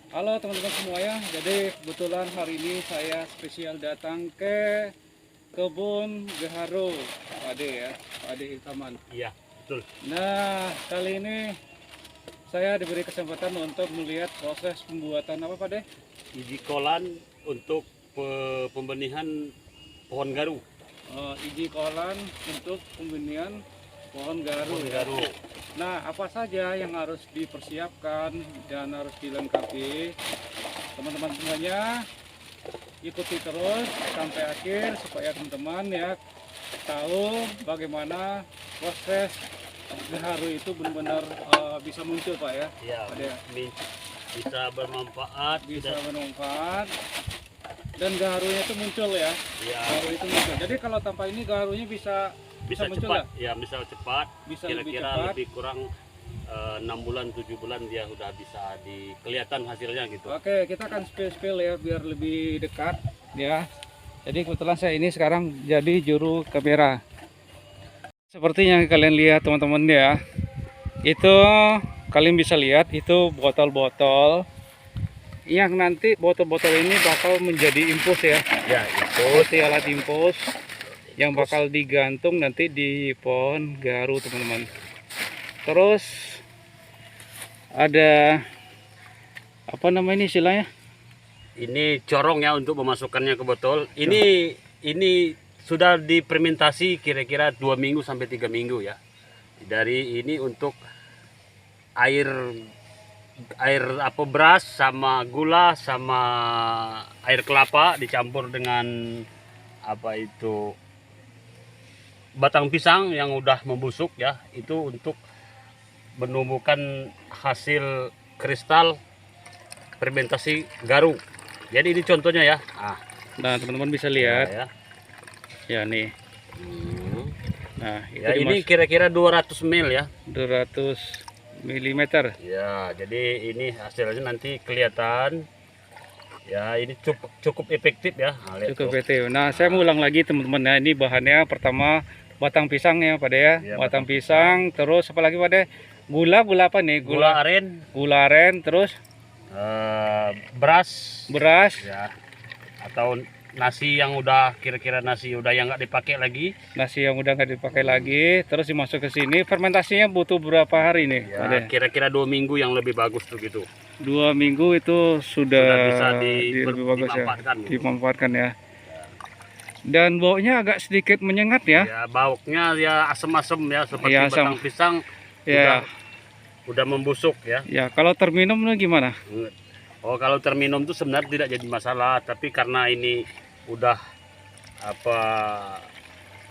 Halo teman-teman semuanya, jadi kebetulan hari ini saya spesial datang ke kebun gaharu Pak Ade ya, Pak Ade Ilkaman. Iya, betul. Nah, kali ini saya diberi kesempatan untuk melihat proses pembuatan apa Pak Ade? Biji kolan untuk pembenihan pohon garu. Iji kolan untuk pembenihan pohon garu. Pohon Ya. garu. Nah, apa saja yang harus dipersiapkan dan harus dilengkapi? Teman-teman semuanya ikuti terus sampai akhir supaya teman-teman ya tahu bagaimana proses gaharu itu benar-benar bisa muncul Pak ya. Iya, Ada bisa bermanfaat. bisa bermanfaat dan gaharunya itu muncul ya. Ya, Gaharu itu muncul. Jadi kalau tanpa ini gaharunya bisa bisa muncul cepat. ya? Ya, bisa cepat. Bisa lebih Kira-kira cepat. lebih kurang 6 bulan, 7 bulan dia udah bisa kelihatan hasilnya gitu. Oke, kita akan spill ya biar lebih dekat ya. Jadi kebetulan saya ini sekarang jadi juru kamera. Seperti yang kalian lihat teman-teman ya. Itu kalian bisa lihat itu botol-botol yang nanti botol-botol ini bakal menjadi infus ya. Ya, Seperti alat infus yang bakal digantung nanti di pohon gaharu teman-teman. Terus ada apa namanya ini istilahnya? ini corong ya untuk memasukkannya ke botol. Ini sudah difermentasi kira-kira 2 minggu sampai 3 minggu ya. Dari ini untuk air apa beras sama gula sama air kelapa dicampur dengan apa itu batang pisang yang udah membusuk ya, itu untuk menumbuhkan hasil kristal fermentasi garu. Jadi ini contohnya ya. Nah, teman-teman bisa lihat Ya, ya nih. Hmm. Nah, itu Ya, ini kira-kira 200 ml ya. 200 mm. Ya, jadi ini hasilnya nanti kelihatan. Ya, ini cukup efektif ya. Lihat Cukup tuh. efektif. Nah, saya mau ulang lagi teman-teman ya. Ini bahannya pertama batang pisang ya, Pak De ya. Iya, batang pisang, terus apa lagi Pak De? Gula apa nih? Gula aren, Gula aren, terus beras beras, ya, atau nasi yang udah kira-kira nasi udah yang nggak dipakai lagi. nasi yang udah nggak dipakai lagi, terus dimasuk ke sini. Fermentasinya butuh berapa hari nih, Pak De? Ya, kira-kira 2 minggu yang lebih bagus tuh gitu. 2 minggu itu sudah Bisa lebih bagus ya. dimanfaatkan gitu. Dimanfaatkan ya. Dan baunya agak sedikit menyengat ya. Ya, baunya ya asam-asam ya, seperti Ya, asam. batang pisang Ya. udah membusuk ya. Ya, kalau terminum tuh gimana? Oh, kalau terminum tuh sebenarnya tidak jadi masalah, tapi karena ini udah apa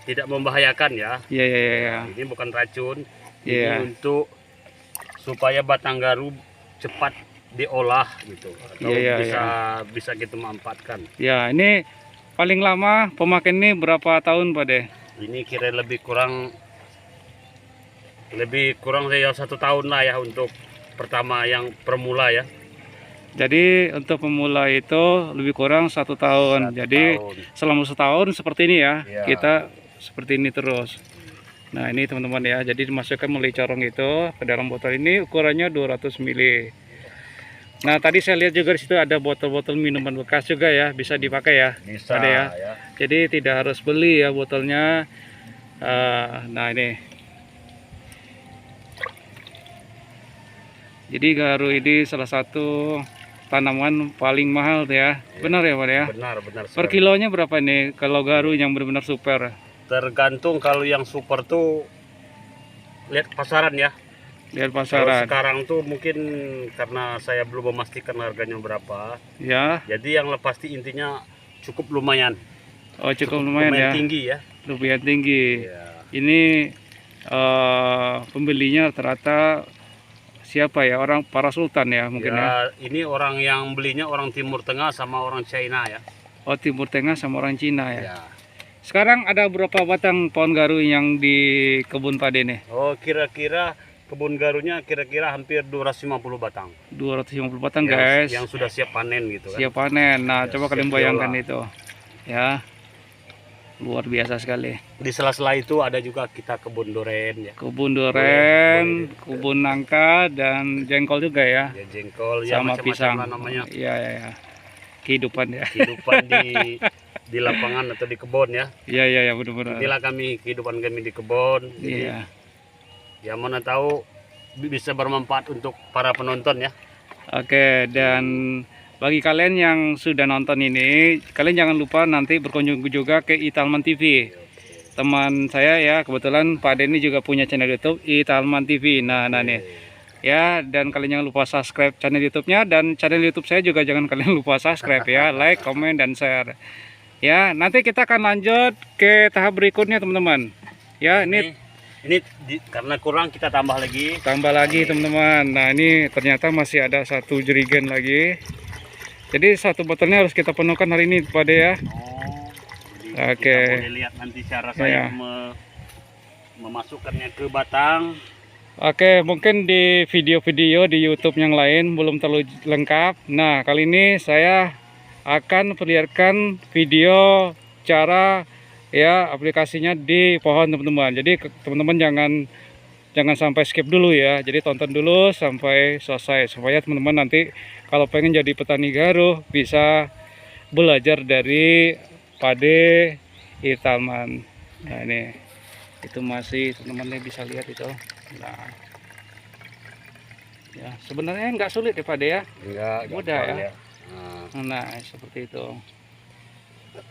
tidak membahayakan ya. Iya, iya, iya. Nah, ini bukan racun. Iya. Ini untuk supaya batang garu cepat diolah gitu, atau Iya, bisa kita manfaatkan. Ya, ini paling lama pemakaian ini berapa tahun, Pak De? Ini kira lebih kurang ya 1 tahun lah ya untuk pertama yang permula ya. Jadi untuk pemula itu lebih kurang 1 tahun. 1 Jadi tahun. selama 1 tahun seperti ini ya, Iya. kita seperti ini terus. Nah, ini teman-teman ya. Jadi dimasukkan melalui corong itu ke dalam botol ini, ukurannya 200 ml. Nah, tadi saya lihat juga di situ ada botol-botol minuman bekas juga ya, bisa dipakai ya. Bisa Ada ya. ya. Jadi tidak harus beli ya botolnya. Nah, ini. Jadi gaharu ini salah satu tanaman paling mahal tuh ya. Benar ya Pak ya? Benar Per sekali. kilonya berapa nih kalau gaharu yang benar-benar super? Tergantung, kalau yang super tuh lihat pasaran ya. Lihat Kalau pasaran. sekarang tuh mungkin karena saya belum memastikan harganya berapa. Ya. Jadi yang pasti intinya cukup lumayan. Oh, cukup lumayan ya. Tinggi ya. Lumayan tinggi. Iya. Ini pembelinya rata-rata siapa ya? Orang para sultan ya mungkin ya. Ya, ini orang yang belinya orang Timur Tengah sama orang China ya. Oh, Timur Tengah sama orang Cina ya. Ya. Sekarang ada berapa batang pohon gaharu yang di kebun Pak De nih? Oh, kira-kira kebun garunya kira-kira hampir 250 batang. 250 batang guys. Yang sudah siap panen gitu kan. Siap panen. Nah, Ya, coba siap kalian bayangkan diolah. itu. Ya. luar biasa sekali. Di sela-sela itu ada juga kita kebun duren ya. Kebun duren, kebun nangka dan jengkol juga ya. Ya jengkol ya Sama macam-macam pisang. lah namanya. Iya ya, ya. Kehidupan ya. Kehidupan di lapangan atau di kebun ya. Iya iya ya, benar-benar. Inilah kehidupan kami di kebun. Jadi Iya. ya mana tahu bisa bermanfaat untuk para penonton ya. Oke, dan bagi kalian yang sudah nonton ini, kalian jangan lupa nanti berkunjung juga ke Italman TV. Teman saya ya, kebetulan Pak Denny juga punya channel YouTube Italman TV. Nah nih. Ya, dan kalian jangan lupa subscribe channel YouTube-nya, dan channel YouTube saya juga jangan kalian lupa subscribe ya, like, comment, dan share. Ya, nanti kita akan lanjut ke tahap berikutnya teman-teman. Ya, ini Karena kurang kita tambah lagi. tambah lagi teman-teman. Nah, ini ternyata masih ada satu jerigen lagi. Jadi satu botolnya harus kita penuhkan hari ini Pak De ya. Jadi Oke. kita boleh lihat nanti cara saya memasukkannya ke batang. Oke, mungkin di video-video di YouTube yang lain belum terlalu lengkap. Nah, kali ini saya akan perlihatkan video cara ya aplikasinya di pohon teman-teman. Jadi teman-teman jangan sampai skip dulu ya. Jadi tonton dulu sampai selesai supaya teman-teman nanti kalau pengen jadi petani garuh bisa belajar dari Pak De Italman. Nah, ini itu masih teman-teman bisa lihat itu. Nah, ya sebenarnya nggak sulit ya Pak De ya, Enggak, mudah ya. Nah, Nah seperti itu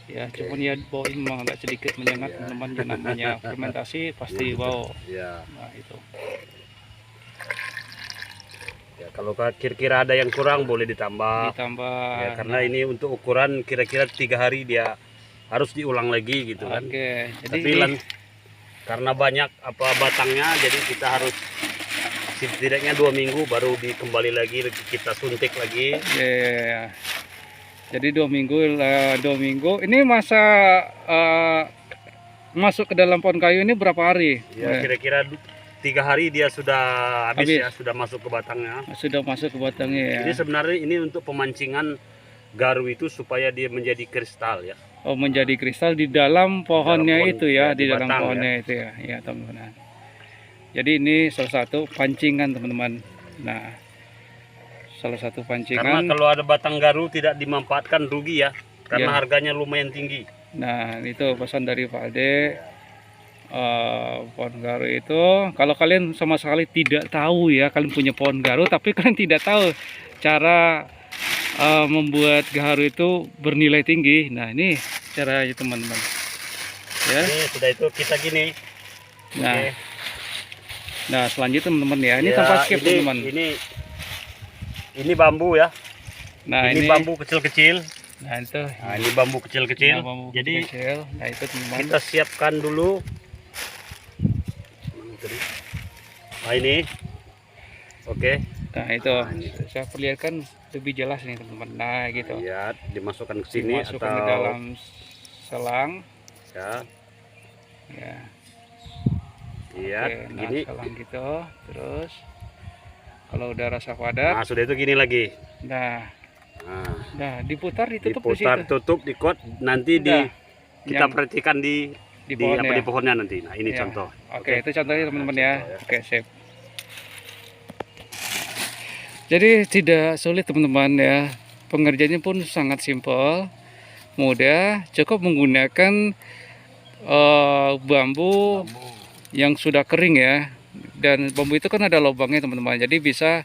ya, cuman ya bau memang agak sedikit menyengat teman-teman, yang namanya fermentasi pasti bau. ya. Nah itu Ya, kalau kira-kira ada yang kurang boleh ditambah. Ya, karena ini untuk ukuran kira-kira 3 hari dia harus diulang lagi gitu kan. Oke, jadi Tapi karena banyak batangnya, jadi kita harus setidaknya 2 minggu baru dikembali lagi kita suntik lagi. ya. Jadi 2 minggu, 2 minggu. Ini masa masuk ke dalam pohon kayu ini berapa hari? Ya kira-kira 3 hari dia sudah habis ya, sudah masuk ke batangnya. Sudah masuk ke batangnya ya. Jadi sebenarnya ini untuk pemancingan garu itu supaya dia menjadi kristal ya. Oh, menjadi kristal di dalam pohonnya pohon, itu ya, ya, di di dalam batang, pohonnya itu ya, ya teman-teman. Jadi ini salah satu pancingan teman-teman. Nah, salah satu Karena pancingan. kalau ada batang garu tidak dimanfaatkan rugi ya, karena Ya. harganya lumayan tinggi. Nah, itu pesan dari Pak De. Pohon garu itu, kalau kalian sama sekali tidak tahu ya, kalian punya pohon garu tapi kalian tidak tahu cara membuat garu itu bernilai tinggi. Nah, ini caranya teman-teman. Ya. Ini sudah itu kita gini. Nah, Oke. nah selanjutnya teman-teman ya, ini Ya, tanpa skip teman-teman. Ini bambu ya. Nah, ini bambu kecil-kecil. Nah, itu. Nah, ini bambu kecil-kecil. Nah, bambu Jadi kecil. Nah, itu teman-teman. kita siapkan dulu. Nah, ini. Oke. Nah, itu saya perlihatkan lebih jelas nih teman-teman. Nah, gitu. Lihat, dimasukkan ke sini Dimasukkan atau ke dalam selang. ya. Ya. Lihat, Oke, nah, gini. selang gitu. Terus kalau udah rasa padat, Nah, sudah itu gini lagi. nah, Nah, diputar, ditutup di diputar, situ. tutup, dikot, nanti Udah. kita Yang perhatikan di pohonnya. di pohonnya nanti. Nah, ini Ya. contoh. Oke, itu contohnya teman-teman ya. contoh ya. Oke, sip. Jadi tidak sulit teman-teman ya. Pengerjaannya pun sangat simpel, mudah. Cukup menggunakan bambu yang sudah kering ya. Dan bambu itu kan ada lubangnya teman-teman. Jadi bisa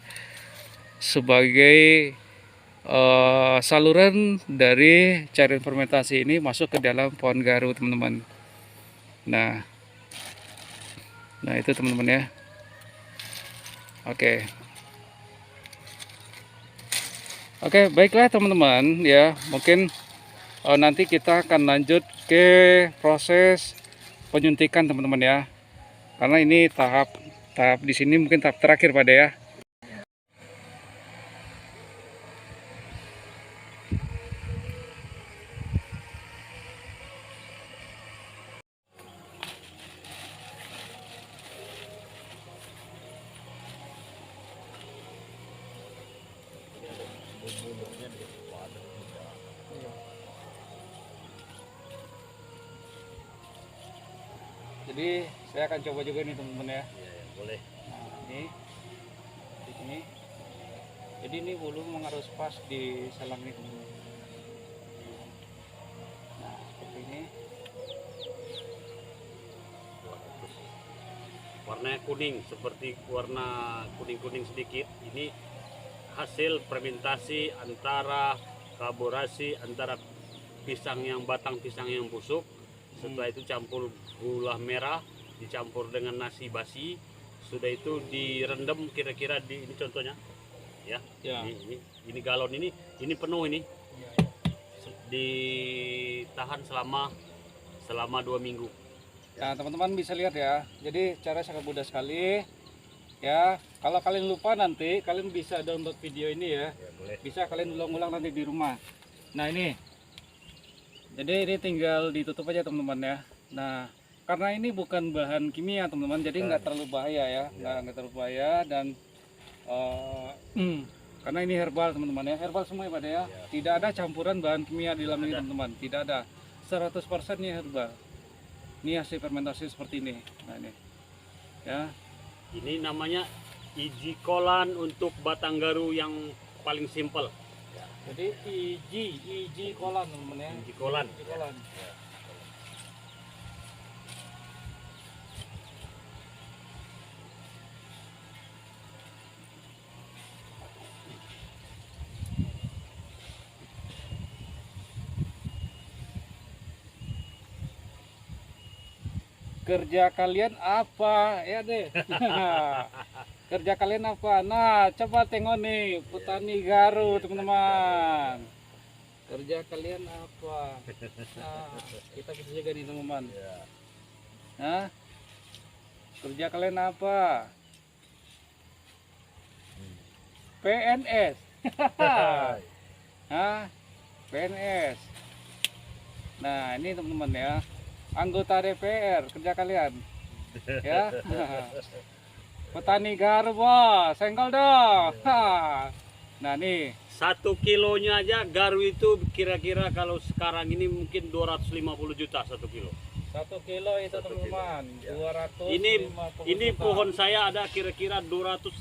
sebagai saluran dari cairan fermentasi ini masuk ke dalam pohon garu teman-teman. Nah itu teman-teman ya. Oke, baiklah teman-teman ya, mungkin nanti kita akan lanjut ke proses penyuntikan teman-teman ya, karena ini tahap di sini mungkin tahap terakhir Pak De ya. Jadi saya akan coba juga nih teman-teman ya. Ya, ya, boleh. Nah, ini di sini. Jadi ini bulu memang harus pas di selang ini teman-teman. Nah, seperti ini. Warnanya kuning, seperti warna kuning-kuning sedikit. Ini hasil fermentasi antara kolaborasi antara pisang yang batang pisang yang busuk. Setelah itu campur gula merah, dicampur dengan nasi basi. Sudah itu direndam kira-kira di ini contohnya, ya. Ya. Ini galon ini penuh ini. Ditahan selama 2 minggu. Nah teman-teman bisa lihat ya, jadi cara sangat mudah sekali ya. Kalau kalian lupa nanti kalian bisa download video ini ya, Ya, boleh. bisa kalian ulang-ulang nanti di rumah. Nah ini, jadi ini tinggal ditutup aja teman-teman ya. Nah karena ini bukan bahan kimia teman-teman, jadi nggak terlalu bahaya ya, nggak terlalu bahaya. Dan karena ini herbal teman-teman ya, herbal semua ya Pak ya. Tidak ada campuran bahan kimia di dalam ini teman-teman, tidak ada. 100% ini herbal. Ini hasil fermentasi seperti ini. Nah ini ya. Ini namanya iji kolan untuk Batanggaru yang paling simpel. Jadi iji kolan teman-teman ya. Iji kolan. Iji kolan. Kerja kalian apa ya deh? Kerja kalian apa? Nah coba tengok nih petani Garu teman-teman, kerja kalian apa? Nah, kita bisa juga nih teman-teman. Nah, kerja kalian apa? PNS. Hah? PNS. Nah ini teman-teman ya, anggota DPR kerja kalian ya. Petani Garu bos, senggol dong. Nah nih 1 kilonya aja Garu itu kira-kira kalau sekarang ini mungkin 250 juta 1 kilo. 1 kilo itu teman-teman 250 Ini juta. pohon saya ada kira-kira 250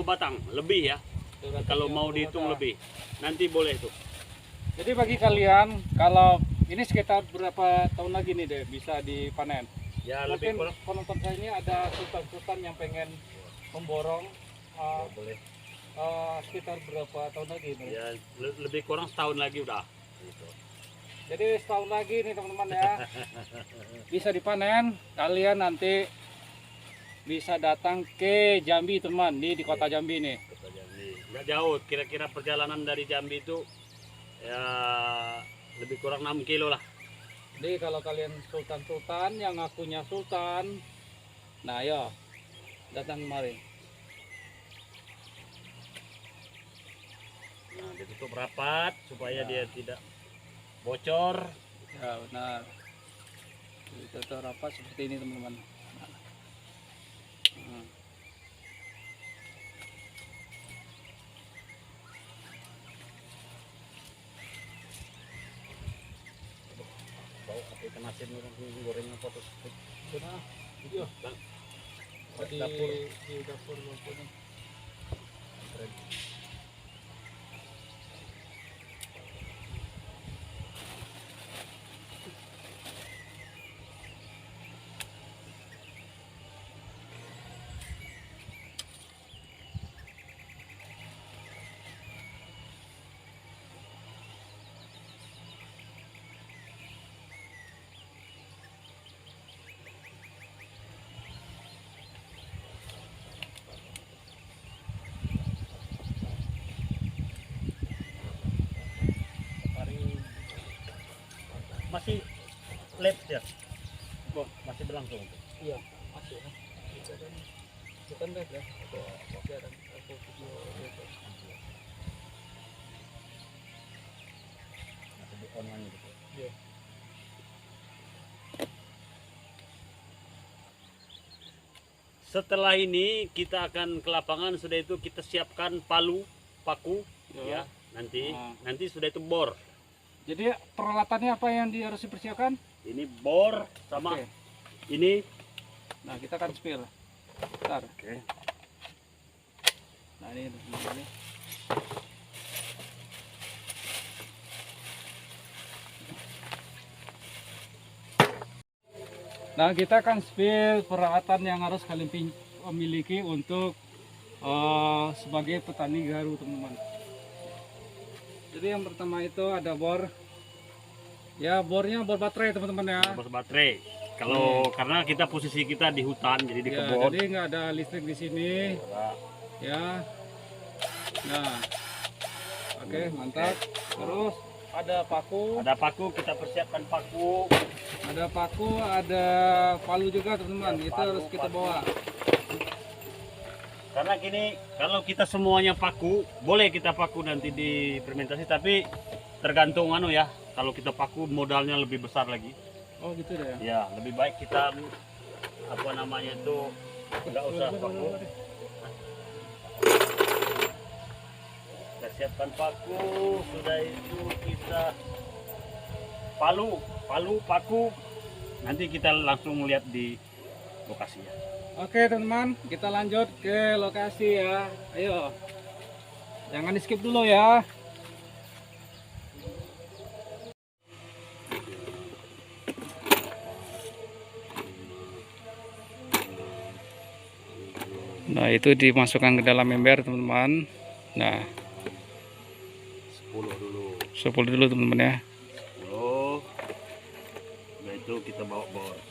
batang lebih ya. 250 Kalau mau dihitung batang. lebih, nanti boleh tuh. Jadi bagi kalian, kalau ini sekitar berapa tahun lagi nih deh bisa dipanen? Ya Mungkin lebih kurang. penonton saya ini ada sultan-sultan yang pengen memborong Boleh. sekitar berapa tahun lagi nih? Ya lebih kurang setahun lagi udah. Gitu. Jadi setahun lagi nih teman-teman ya, bisa dipanen. Kalian nanti bisa datang ke Jambi teman, di kota Jambi nih. Kota Jambi. Nggak jauh, kira-kira perjalanan dari Jambi itu ya lebih kurang 6 kilo lah. Jadi kalau kalian sultan-sultan yang ngakunya sultan, nah ayo datang kemari. Nah, ditutup rapat supaya Ya. dia tidak bocor. Ya benar. Itu rapat seperti ini teman-teman. Nah. Bau apa ikan asin orang gorengnya foto. Sudah, video. Bang, Di dapur. di dapur ini. Masih lab ya? Wah, Masih berlangsung. iya, masih ya. Bukan red ya. Masih ada aku video itu. Masih di online gitu. Iya. Setelah ini kita akan ke lapangan, sudah itu kita siapkan paku ya. Nanti Ah. nanti sudah itu bor. Jadi peralatannya apa yang harus dipersiapkan? Ini bor sama Oke. ini. Nah, kita akan spill. Bentar. Oke. Nah, ini. Nah, kita akan spill peralatan yang harus kalian miliki untuk sebagai petani garu, teman-teman. Jadi yang pertama itu ada bor. Ya, bornya bor baterai, teman-teman ya. Bor baterai. Kalau karena kita posisi kita di hutan, jadi di Ya, kebun. jadi nggak ada listrik di sini. Ya. Nah, oke, mantap. Terus ada paku. Ada paku, kita persiapkan paku. Ada paku, ada palu juga, teman-teman. Itu harus kita bawa. Karena gini, kalau kita semuanya paku, boleh kita paku nanti di fermentasi, tapi tergantung anu ya. Kalau kita paku modalnya lebih besar lagi. Oh, gitu deh ya. Ya, lebih baik kita apa namanya itu nggak usah paku. Kita siapkan paku, sudah itu kita paku. Nanti kita langsung lihat di lokasinya. Oke, teman-teman, kita lanjut ke lokasi ya. Ayo. Jangan di skip dulu ya. Nah, itu dimasukkan ke dalam ember, teman-teman. Nah, 10 dulu. 10 dulu, teman-teman ya. 10. Nah, itu kita bawa bor.